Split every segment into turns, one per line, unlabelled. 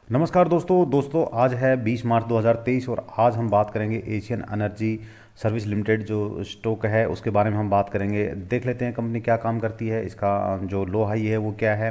नमस्कार दोस्तों आज है 20 मार्च 2023 और आज हम बात करेंगे एशियन एनर्जी सर्विस लिमिटेड जो स्टॉक है उसके बारे में हम बात करेंगे। देख लेते हैं कंपनी क्या काम करती है, इसका जो लो हाई है वो क्या है।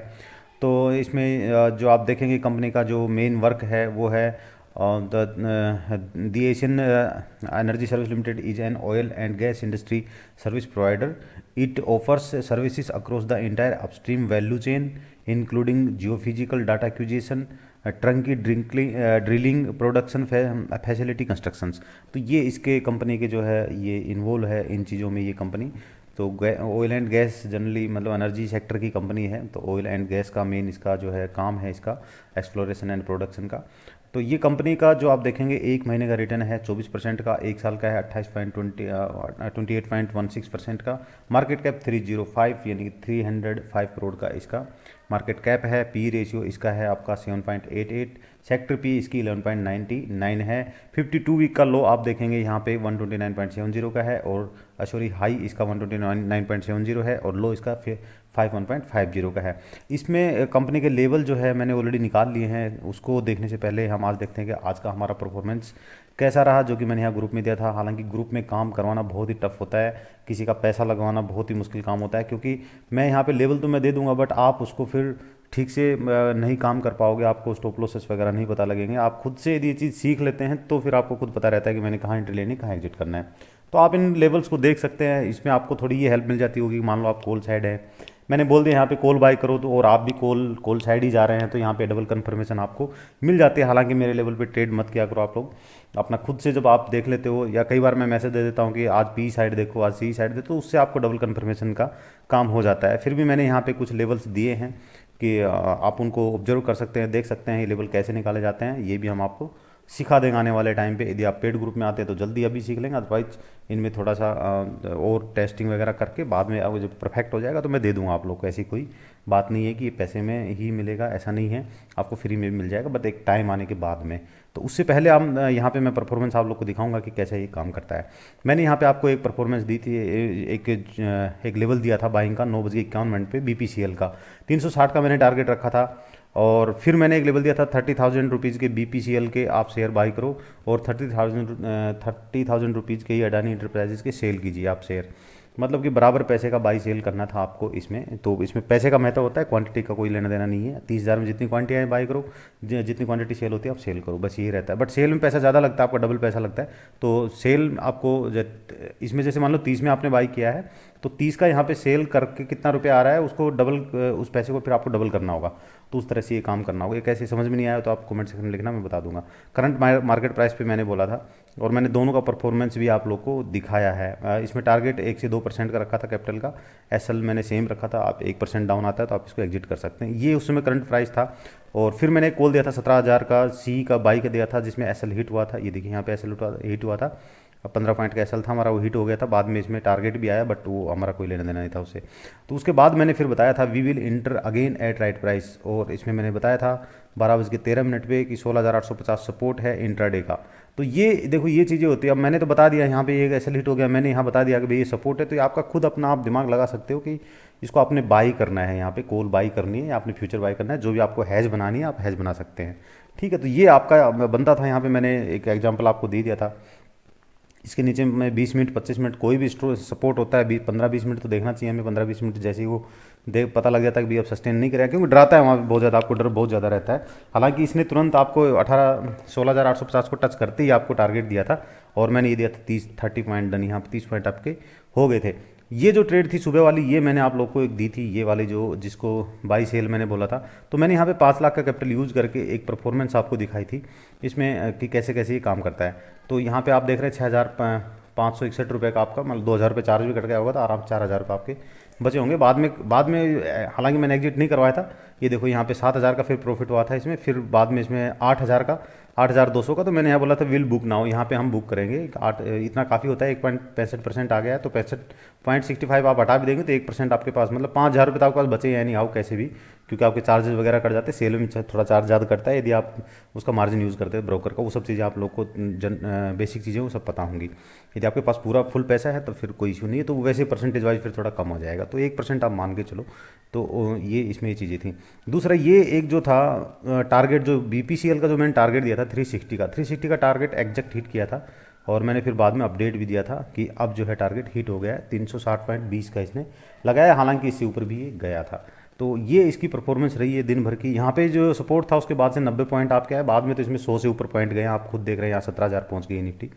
तो इसमें जो आप देखेंगे कंपनी का जो मेन वर्क है वो है the Asian energy service limited is an oil and gas industry service provider. It offers services across the entire upstream value chain including geophysical data acquisition, turnkey drilling, production facility, constructions. तो ये इसके company के जो है ये involve है इन चीज़ों में ये कंपनी। तो ऑयल एंड गैस जनरली मतलब एनर्जी सेक्टर की कंपनी है, तो ऑयल एंड गैस का मेन इसका जो है काम है इसका एक्सप्लोरेशन एंड प्रोडक्शन का। तो ये कंपनी का जो आप देखेंगे एक महीने का रिटर्न है 24% का, एक साल का है 28.26% का। मार्केट कैप 305 यानी कि 305 करोड़ का इसका मार्केट कैप है। पी रेशियो इसका है आपका 7.88, सेक्टर पी इसकी 11.99 है। 52 वीक का लो आप देखेंगे यहाँ पे 129.70 का है और सॉरी हाई इसका 129.70 है और लो इसका 51.50 का है। इसमें कंपनी के लेवल जो है मैंने ऑलरेडी निकाल लिए हैं, उसको देखने से पहले हम आज देखते हैं कि आज का हमारा परफॉर्मेंस कैसा रहा, जो कि मैंने यहाँ ग्रुप में दिया था। हालांकि ग्रुप में काम करवाना बहुत ही टफ होता है, किसी का पैसा लगवाना बहुत ही मुश्किल काम होता है, क्योंकि मैं यहाँ पे लेवल तो मैं दे दूंगा बट आप उसको फिर ठीक से नहीं काम कर पाओगे, आपको स्टॉप लॉसेस वगैरह नहीं पता लगेंगे। आप खुद से यदि ये चीज़ सीख लेते हैं तो फिर आपको खुद पता रहता है कि मैंने कहाँ एंट्री लेनी, कहाँ एग्जिट करना है। तो आप इन लेवल्स को देख सकते हैं, इसमें आपको थोड़ी ये हेल्प मिल जाती होगी। मान लो आप कॉल साइड है, मैंने बोल दिया यहाँ पे कॉल बाय करो, तो और आप भी कॉल साइड ही जा रहे हैं तो यहाँ पे डबल कंफर्मेशन आपको मिल जाती है। हालांकि मेरे लेवल पे ट्रेड मत किया करो आप लोग, अपना खुद से जब आप देख लेते हो, या कई बार मैं मैसेज दे देता हूँ कि आज पी साइड देखो, आज सी साइड देखो, तो उससे आपको डबल कंफर्मेशन का काम हो जाता है। फिर भी मैंने यहाँ पे कुछ लेवल्स दिए हैं कि आप उनको ऑब्जर्व कर सकते हैं, देख सकते हैं ये लेवल कैसे निकाले जाते हैं। ये भी हम आपको सिखा देंगे आने वाले टाइम पे। यदि आप पेड ग्रुप में आते हैं तो जल्दी अभी सीख लेंगे, अदरवाइज इनमें थोड़ा सा और टेस्टिंग वगैरह करके बाद में अब जब परफेक्ट हो जाएगा तो मैं दे दूंगा आप लोग को। ऐसी कोई बात नहीं है कि ये पैसे में ही मिलेगा, ऐसा नहीं है, आपको फ्री में भी मिल जाएगा, बट एक टाइम आने के बाद में। तो उससे पहले हम यहाँ पे मैं परफॉर्मेंस आप लोग को दिखाऊंगा कि कैसे ये काम करता है। मैंने यहाँ पे आपको एक परफॉर्मेंस दी थी, एक लेवल दिया था बाइंग का 9:51 पे BPCL का 360 का मैंने टारगेट रखा था। और फिर मैंने एक लेवल दिया था 30,000 रुपीज़ के BPCL के आप शेयर बाई करो, और 30,000 रुपीज़ के ही अडानी इंटरप्राइजेज के सेल कीजिए आप शेयर। मतलब कि बराबर पैसे का बाई सेल करना था आपको इसमें। तो इसमें पैसे का महत्व होता है, क्वांटिटी का कोई लेना देना नहीं है। 30,000 में जितनी क्वांटिटी है बाई करो, जितनी क्वांटिटी सेल होती है आप सेल करो, बस यही रहता है। बट सेल में पैसा ज़्यादा लगता है, आपका डबल पैसा लगता है। तो सेल आपको इसमें जैसे मान लो 30 में आपने बाई किया है, तो 30 का यहाँ पे सेल करके कितना रुपया आ रहा है उसको डबल, उस पैसे को फिर आपको डबल करना होगा। तो उस तरह से ये काम करना होगा। ये कैसे समझ में नहीं आया तो आप कमेंट सेक्शन में लिखना, मैं बता दूंगा। करंट मार्केट प्राइस पे मैंने बोला था, और मैंने दोनों का परफॉर्मेंस भी आप लोग को दिखाया है। इसमें टारगेट 1 से 2% का रखा था कैपिटल का, एसएल मैंने सेम रखा था। आप 1% डाउन आता है तो आप इसको एग्जिट कर सकते हैं। ये उस समय करंट प्राइस था। और फिर मैंने कॉल दिया था 17,000 का, सी का बाई का दिया था, जिसमें एसएल हिट हुआ था। ये देखिए यहाँ पे एसएल हिट हुआ था, 15 पॉइंट का एसएल था हमारा, वो हिट हो गया था। बाद में इसमें टारगेट भी आया बट वो हमारा कोई लेना देना नहीं था उससे। तो उसके बाद मैंने फिर बताया था we will enter again at right price, और इसमें मैंने बताया था 12:13 पे कि 16,850 सपोर्ट है इंट्राडे का। तो ये देखो ये चीज़ें होती है। अब मैंने तो बता दिया यहाँ पे ये एसएल हिट हो गया, मैंने यहाँ बता दिया कि भाई ये सपोर्ट है, तो ये आपका खुद अपना आप दिमाग लगा सकते हो कि इसको आपने बाई करना है, यहाँ पे कॉल बाई करनी है या आपने फ्यूचर बाई करना है। जो भी आपको हैज बनानी है आप हैज बना सकते हैं, ठीक है। तो ये आपका बनता था। यहाँ पे मैंने एक एग्जांपल आपको दे दिया था। इसके नीचे में 20 मिनट 25 मिनट कोई भी सपोर्ट होता है, 15-20 मिनट तो देखना चाहिए हमें। 15-20 मिनट जैसे ही वो देख पता लग जाता है कि भाई अब सस्टेन नहीं करेगा, क्योंकि डराता है वहाँ पे बहुत ज़्यादा, आपको डर बहुत ज़्यादा रहता है। हालांकि इसने तुरंत आपको 16,850 को टच करते ही आपको टारगेट दिया था, और मैंने ये दिया था 30 पॉइंट डन। यहाँ पे 30 पॉइंट आपके हो गए थे। ये जो ट्रेड थी सुबह वाली, ये मैंने आप लोग को एक दी थी, ये वाली जो जिसको बाई सेल मैंने बोला था। तो मैंने यहाँ पे 5 लाख का कैपिटल यूज करके एक परफॉर्मेंस आपको दिखाई थी इसमें कि कैसे कैसे ये काम करता है। तो यहाँ पे आप देख रहे हैं 6,561 रुपये का आपका, मतलब 2,000 रुपये चार्ज भी कट गया होगा, तो आराम से 4,000 रुपये आपके बचे होंगे। बाद में हालांकि मैंने एग्जिट नहीं करवाया था। ये देखो यहाँ पे 7,000 का फिर प्रॉफिट हुआ था इसमें, फिर बाद में इसमें 8,000 का 8,200 का, तो मैंने यहाँ बोला था विल बुक नाउ, यहाँ पे हम बुक करेंगे। 8 इतना काफ़ी होता है, 1.65% आ गया है, तो 65.65 आप हटा भी देंगे तो 1% आपके पास, मतलब 5,000 रुपये तो आपके पास बचे या नहीं आओ कैसे भी, क्योंकि आपके चार्जेस वगैरह कट जाते हैं। सेल में थोड़ा चार्ज ज़्यादा कटता है यदि आप उसका मार्जिन यूज़ करते हैं ब्रोकर का, वो सब चीज़ें आप लोग को बेसिक चीज़ें वो सब पता होंगी। यदि आपके पास पूरा फुल पैसा है तो फिर कोई इशू नहीं है, तो वैसे परसेंटेज वाइज फिर थोड़ा कम हो जाएगा, तो 1% आप मान के चलो। तो ये इसमें ये चीज़ें थी। दूसरा ये एक जो था टारगेट, जो BPCL का जो मैंने टारगेट दिया था 360 का टारगेट एग्जैक्ट हिट किया था, और मैंने फिर बाद में अपडेट भी दिया था कि अब जो है टारगेट हिट हो गया है। 360.20 का इसने लगाया, हालांकि इससे ऊपर भी ये गया था। तो ये इसकी परफॉर्मेंस रही है दिन भर की। यहाँ पे जो सपोर्ट था उसके बाद से 90 पॉइंट आपके आए, बाद में तो इसमें 100 से ऊपर पॉइंट गए हैं, आप खुद देख रहे हैं यहाँ 17,000 पहुँच गई निफ्टी।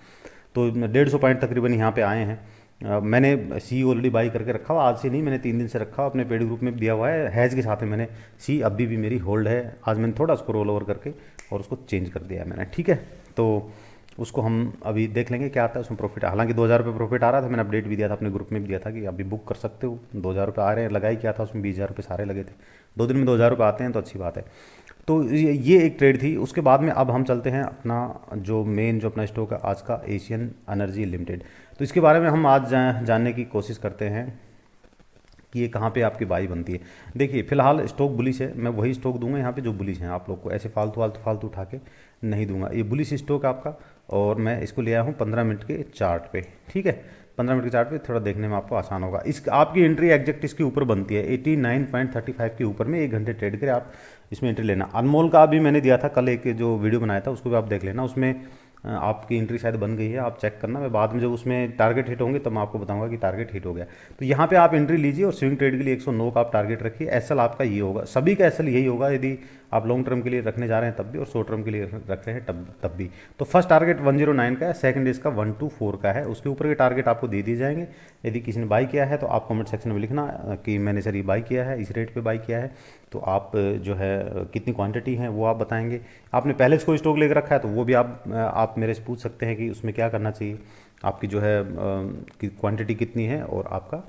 तो 150 पॉइंट तकरीबन यहाँ पे आए हैं। मैंने सी ऑलरेडी बाई करके रखा हुआ, आज से नहीं, मैंने 3 दिन से रखा हुआ, अपने पेड ग्रुप में भी दिया हुआ है, हैज के साथ में मैंने सी अभी भी मेरी होल्ड है। आज मैंने थोड़ा उसको रोल ओवर करके और उसको चेंज कर दिया है मैंने, ठीक है। तो उसको हम अभी देख लेंगे क्या आता है उसमें प्रॉफिट। हालांकि 2,000 रुपये प्रॉफिट आ रहा था, मैंने अपडेट भी दिया था अपने ग्रुप में भी दिया था कि अभी बुक कर सकते हो, 2,000 रुपये आ रहे हैं। लगाई क्या था उसमें, 20,000 रुपये सारे लगे थे। 2 दिन में 2,000 रुपये आते हैं तो अच्छी बात है। तो ये एक ट्रेड थी। उसके बाद में अब हम चलते हैं अपना जो मेन जो अपना स्टॉक है आज का, एशियन एनर्जी लिमिटेड। तो इसके बारे में हम आज जानने की कोशिश करते हैं कि ये कहाँ पे आपकी बाई बनती है। देखिए फिलहाल स्टॉक बुलिश है, मैं वही स्टॉक दूंगा यहाँ पे जो बुलिश हैं, आप लोग को ऐसे फालतू उठा के नहीं दूंगा। ये बुलिश स्टॉक आपका, और मैं इसको ले आया हूँ 15 मिनट के चार्ट पे, ठीक है। 15 मिनट के चार्ट पे थोड़ा देखने में आपको आसान होगा। इस आपकी एंट्री एग्जैक्ट इसके ऊपर बनती है 89.35 के ऊपर में, 1 घंटे ट्रेड करें आप इसमें एंट्री लेना। अनमोल का भी मैंने दिया था कल, एक जो वीडियो बनाया था उसको भी आप देख लेना, उसमें आपकी एंट्री शायद बन गई है, आप चेक करना। मैं बाद में जब उसमें टारगेट हिट होंगे तो मैं आपको बताऊंगा कि टारगेट हिट हो गया। तो यहाँ पे आप एंट्री लीजिए और स्विंग ट्रेड के लिए 109 का आप टारगेट रखिए। एसएल आपका ये होगा, सभी का एसएल यही होगा यदि आप लॉन्ग टर्म के लिए रखने जा रहे हैं तब भी, और शॉर्ट टर्म के लिए रख रहे हैं तब भी। तो फर्स्ट टारगेट 109 का है, सेकंड इसका 124 का है, उसके ऊपर के टारगेट आपको दे दिए जाएंगे। यदि किसी ने बाई किया है तो आप कमेंट सेक्शन में लिखना कि मैंने सर ये बाई किया है, इस रेट पे बाई किया है। तो आप जो है कितनी क्वांटिटी है वो आप बताएंगे। आपने पहले से कोई स्टॉक लेकर रखा है तो वो भी आप मेरे से पूछ सकते हैं कि उसमें क्या करना चाहिए, आपकी जो है कि क्वांटिटी कितनी है, और आपका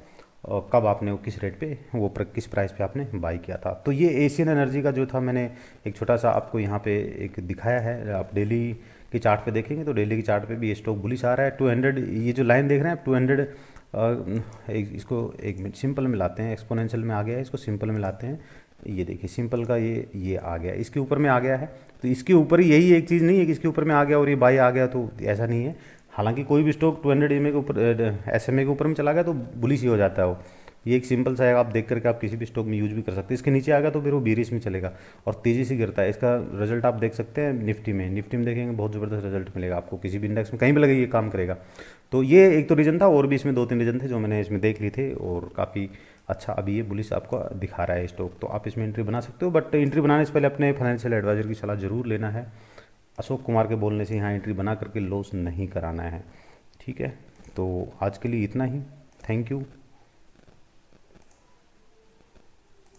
कब आपने वो किस रेट पे वो किस प्राइस पे आपने बाई किया था। तो ये एशियन एनर्जी का जो था मैंने एक छोटा सा आपको यहाँ पे एक दिखाया है। आप डेली के चार्ट पे देखेंगे तो डेली के चार्ट पे भी ये स्टॉक बुलिश आ रहा है। 200, ये जो लाइन देख रहे हैं आप 200, इसको एक मिनट सिंपल में लाते हैं, एक्सपोनेंशियल में आ गया है, इसको सिंपल में लाते हैं। ये देखिए सिंपल का ये आ गया, इसके ऊपर में आ गया है। तो इसके ऊपर ही यही एक चीज़ नहीं है कि इसके ऊपर में आ गया और ये बाई आ गया, तो ऐसा नहीं है। हालांकि कोई भी स्टॉक 200 EMA के ऊपर, SMA के ऊपर में चला गया तो बुलिश ही हो जाता है वो। ये एक सिंपल सा है, आप देख करके आप किसी भी स्टॉक में यूज भी कर सकते हैं। इसके नीचे आ गया तो फिर वो बीरिश में चलेगा और तेज़ी से गिरता है। इसका रिजल्ट आप देख सकते हैं निफ्टी में देखेंगे बहुत ज़बरदस्त रिजल्ट मिलेगा आपको, किसी भी इंडेक्स में कहीं भी लगे ये काम करेगा। तो ये एक तो रीज़न था, और भी इसमें 2-3 रीज़न थे जो मैंने इसमें देख लिए थे, और काफ़ी अच्छा अभी ये बुलिश आपको दिखा रहा है स्टॉक। तो आप इसमें एंट्री बना सकते हो, बट एंट्री बनाने से पहले अपने फाइनेंशियल एडवाइजर की सलाह जरूर लेना है। अशोक कुमार के बोलने से यहाँ एंट्री बना करके लॉस नहीं कराना है, ठीक है। तो आज के लिए इतना ही, थैंक यू।